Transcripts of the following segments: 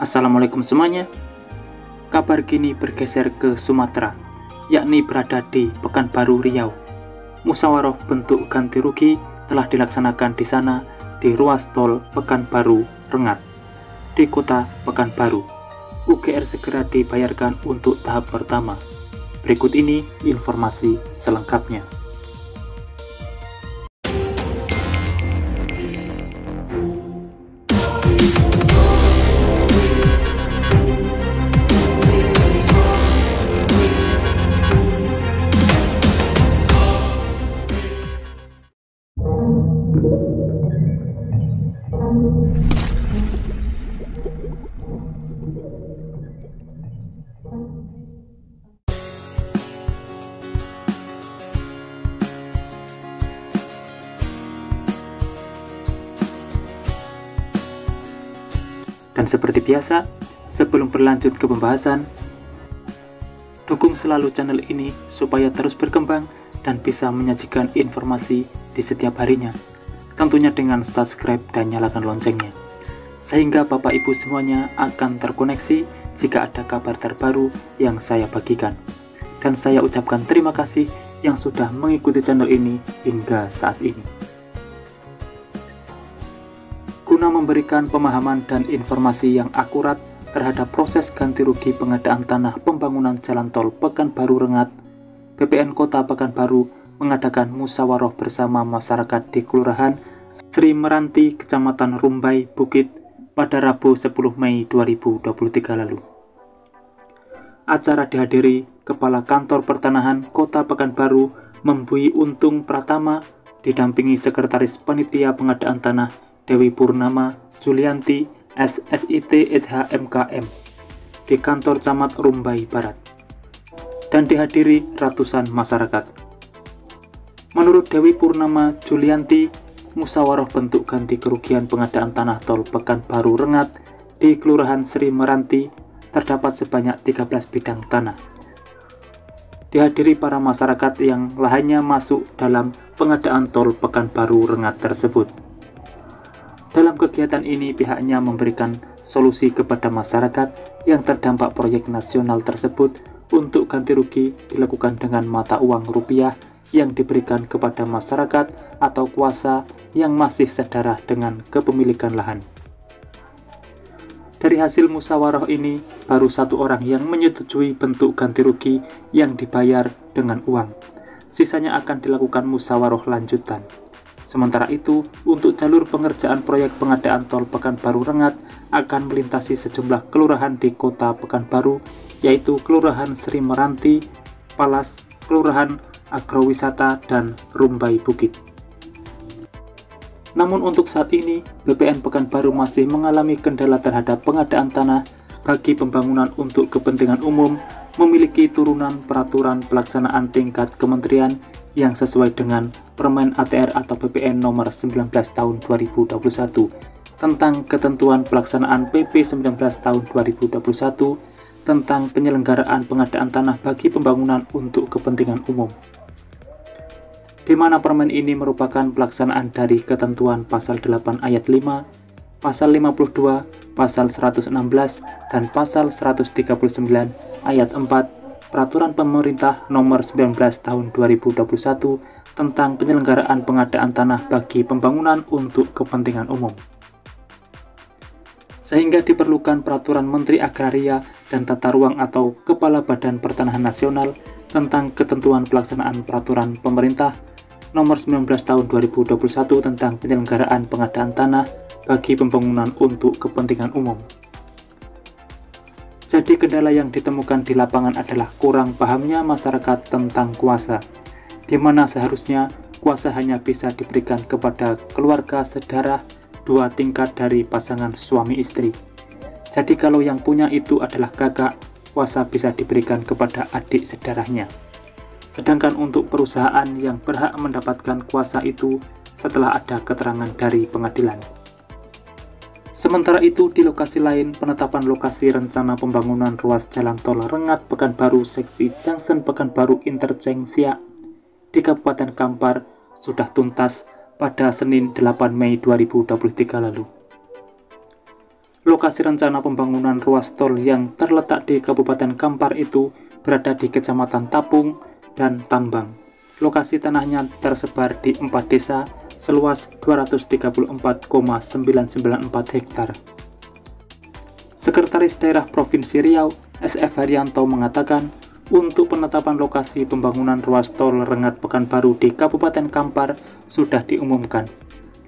Assalamualaikum semuanya. Kabar kini bergeser ke Sumatera, yakni berada di Pekanbaru Riau. Musyawarah bentuk ganti rugi telah dilaksanakan di sana di ruas tol Pekanbaru Rengat di kota Pekanbaru. UGR segera dibayarkan untuk tahap pertama. Berikut ini informasi selengkapnya. Dan seperti biasa, sebelum berlanjut ke pembahasan, dukung selalu channel ini supaya terus berkembang dan bisa menyajikan informasi di setiap harinya. Tentunya dengan subscribe dan nyalakan loncengnya, sehingga Bapak Ibu semuanya akan terkoneksi jika ada kabar terbaru yang saya bagikan. Dan saya ucapkan terima kasih yang sudah mengikuti channel ini hingga saat ini. Guna memberikan pemahaman dan informasi yang akurat terhadap proses ganti rugi pengadaan tanah pembangunan jalan tol Pekanbaru Rengat, BPN Kota Pekanbaru mengadakan musyawarah bersama masyarakat di Kelurahan Sri Meranti, Kecamatan Rumbai, Bukit pada Rabu 10 Mei 2023 lalu. Acara dihadiri Kepala Kantor Pertanahan Kota Pekanbaru Membui Untung Pratama didampingi Sekretaris Panitia Pengadaan Tanah Dewi Purnama Julianti SSIT SHMKM di kantor Camat Rumbai Barat, dan dihadiri ratusan masyarakat. Menurut Dewi Purnama Julianti, musyawarah bentuk ganti kerugian pengadaan tanah tol Pekanbaru Rengat di Kelurahan Sri Meranti terdapat sebanyak 13 bidang tanah. Dihadiri para masyarakat yang lahannya masuk dalam pengadaan tol Pekanbaru Rengat tersebut. Dalam kegiatan ini, pihaknya memberikan solusi kepada masyarakat yang terdampak proyek nasional tersebut untuk ganti rugi dilakukan dengan mata uang rupiah yang diberikan kepada masyarakat atau kuasa yang masih sedarah dengan kepemilikan lahan. Dari hasil musyawarah ini, baru satu orang yang menyetujui bentuk ganti rugi yang dibayar dengan uang. Sisanya akan dilakukan musyawarah lanjutan. Sementara itu, untuk jalur pengerjaan proyek pengadaan tol Pekanbaru Rengat akan melintasi sejumlah kelurahan di kota Pekanbaru, yaitu Kelurahan Sri Meranti, Palas, Kelurahan Agrowisata, dan Rumbai Bukit. Namun untuk saat ini, BPN Pekanbaru masih mengalami kendala terhadap pengadaan tanah bagi pembangunan untuk kepentingan umum, memiliki turunan peraturan pelaksanaan tingkat kementerian yang sesuai dengan Permen ATR atau BPN nomor 19 tahun 2021 tentang ketentuan pelaksanaan PP 19 tahun 2021 tentang penyelenggaraan pengadaan tanah bagi pembangunan untuk kepentingan umum, di mana permen ini merupakan pelaksanaan dari ketentuan pasal 8 ayat 5, pasal 52, pasal 116, dan pasal 139 ayat 4 Peraturan Pemerintah Nomor 19 Tahun 2021 tentang penyelenggaraan pengadaan tanah bagi pembangunan untuk kepentingan umum. Sehingga diperlukan Peraturan Menteri Agraria dan Tata Ruang atau Kepala Badan Pertanahan Nasional tentang ketentuan pelaksanaan Peraturan Pemerintah Nomor 19 Tahun 2021 tentang penyelenggaraan pengadaan tanah bagi pembangunan untuk kepentingan umum. Jadi kendala yang ditemukan di lapangan adalah kurang pahamnya masyarakat tentang kuasa, di mana seharusnya kuasa hanya bisa diberikan kepada keluarga sedarah 2 tingkat dari pasangan suami istri. Jadi kalau yang punya itu adalah kakak, kuasa bisa diberikan kepada adik sedarahnya. Sedangkan untuk perusahaan yang berhak mendapatkan kuasa itu setelah ada keterangan dari pengadilan. Sementara itu, di lokasi lain, penetapan lokasi rencana pembangunan ruas jalan tol Rengat Pekanbaru seksi Junction Pekanbaru Interchange Siak di Kabupaten Kampar sudah tuntas pada Senin 8 Mei 2023 lalu. Lokasi rencana pembangunan ruas tol yang terletak di Kabupaten Kampar itu berada di Kecamatan Tapung dan Tambang. Lokasi tanahnya tersebar di 4 desa seluas 234,994 hektar. Sekretaris Daerah Provinsi Riau, SF Haryanto mengatakan, untuk penetapan lokasi pembangunan ruas tol Rengat Pekanbaru di Kabupaten Kampar sudah diumumkan.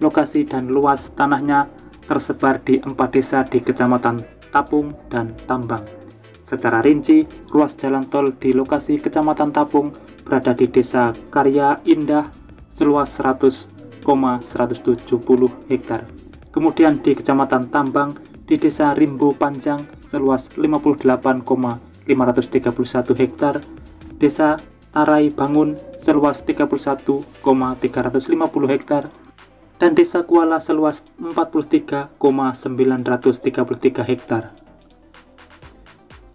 Lokasi dan luas tanahnya tersebar di 4 desa di Kecamatan Tapung dan Tambang. Secara rinci, ruas jalan tol di lokasi Kecamatan Tapung berada di Desa Karya Indah seluas 100,170 hektar. Kemudian di Kecamatan Tambang di Desa Rimbo Panjang seluas 58,531 hektar, Desa Tarai Bangun seluas 31,350 hektar, dan Desa Kuala seluas 43,933 hektar.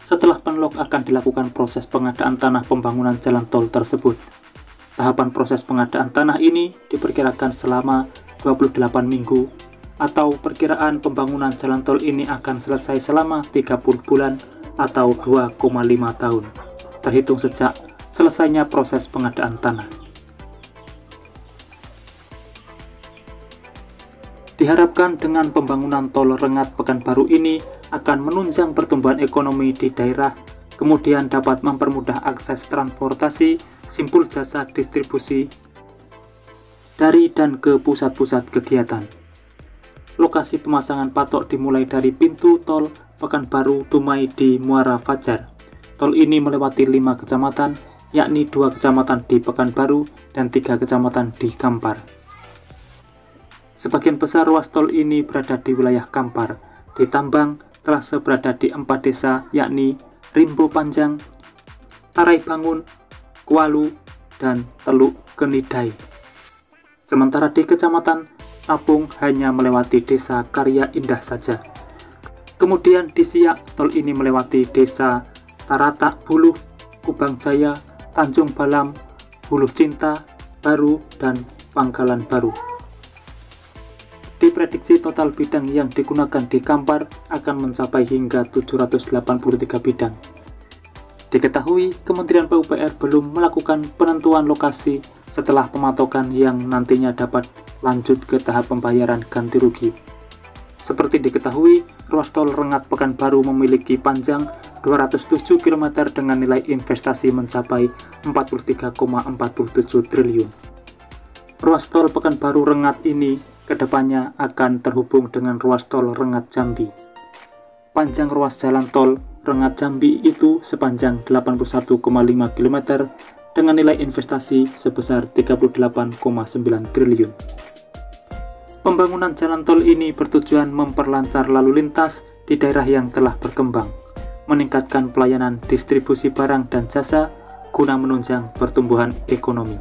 Setelah penlok akan dilakukan proses pengadaan tanah pembangunan jalan tol tersebut. Tahapan proses pengadaan tanah ini diperkirakan selama 28 minggu, atau perkiraan pembangunan jalan tol ini akan selesai selama 30 bulan atau 2,5 tahun, terhitung sejak selesainya proses pengadaan tanah. Diharapkan dengan pembangunan tol Rengat Pekanbaru ini akan menunjang pertumbuhan ekonomi di daerah, kemudian dapat mempermudah akses transportasi, simpul jasa distribusi dari dan ke pusat-pusat kegiatan. Lokasi pemasangan patok dimulai dari pintu tol Pekanbaru Dumai di Muara Fajar. Tol ini melewati 5 kecamatan, yakni 2 kecamatan di Pekanbaru dan 3 kecamatan di Kampar. Sebagian besar ruas tol ini berada di wilayah Kampar. Di Tambang, trase berada di 4 desa, yakni Rimbo Panjang, Tarai Bangun, Kualu, dan Teluk Kenidai. Sementara di Kecamatan Tapung hanya melewati Desa Karya Indah saja. Kemudian di Siak, tol ini melewati Desa Taratak Buluh, Kubang Jaya, Tanjung Balam, Buluh Cinta, Baru, dan Pangkalan Baru. Diprediksi total bidang yang digunakan di Kampar akan mencapai hingga 783 bidang. Diketahui, Kementerian PUPR belum melakukan penentuan lokasi setelah pematokan yang nantinya dapat lanjut ke tahap pembayaran ganti rugi. Seperti diketahui, ruas tol Rengat Pekanbaru memiliki panjang 207 km dengan nilai investasi mencapai 43,47 triliun. Ruas tol Pekanbaru Rengat ini kedepannya akan terhubung dengan ruas tol Rengat Jambi. Panjang ruas jalan tol Rengat Jambi itu sepanjang 81,5 km dengan nilai investasi sebesar 38,9 triliun. Pembangunan jalan tol ini bertujuan memperlancar lalu lintas di daerah yang telah berkembang, meningkatkan pelayanan distribusi barang dan jasa guna menunjang pertumbuhan ekonomi.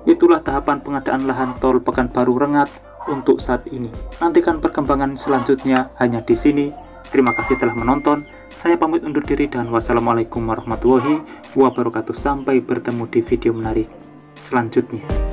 Itulah tahapan pengadaan lahan tol Pekanbaru Rengat untuk saat ini. Nantikan perkembangan selanjutnya hanya di sini. Terima kasih telah menonton. Saya pamit undur diri dan wassalamualaikum warahmatullahi wabarakatuh. Sampai bertemu di video menarik selanjutnya.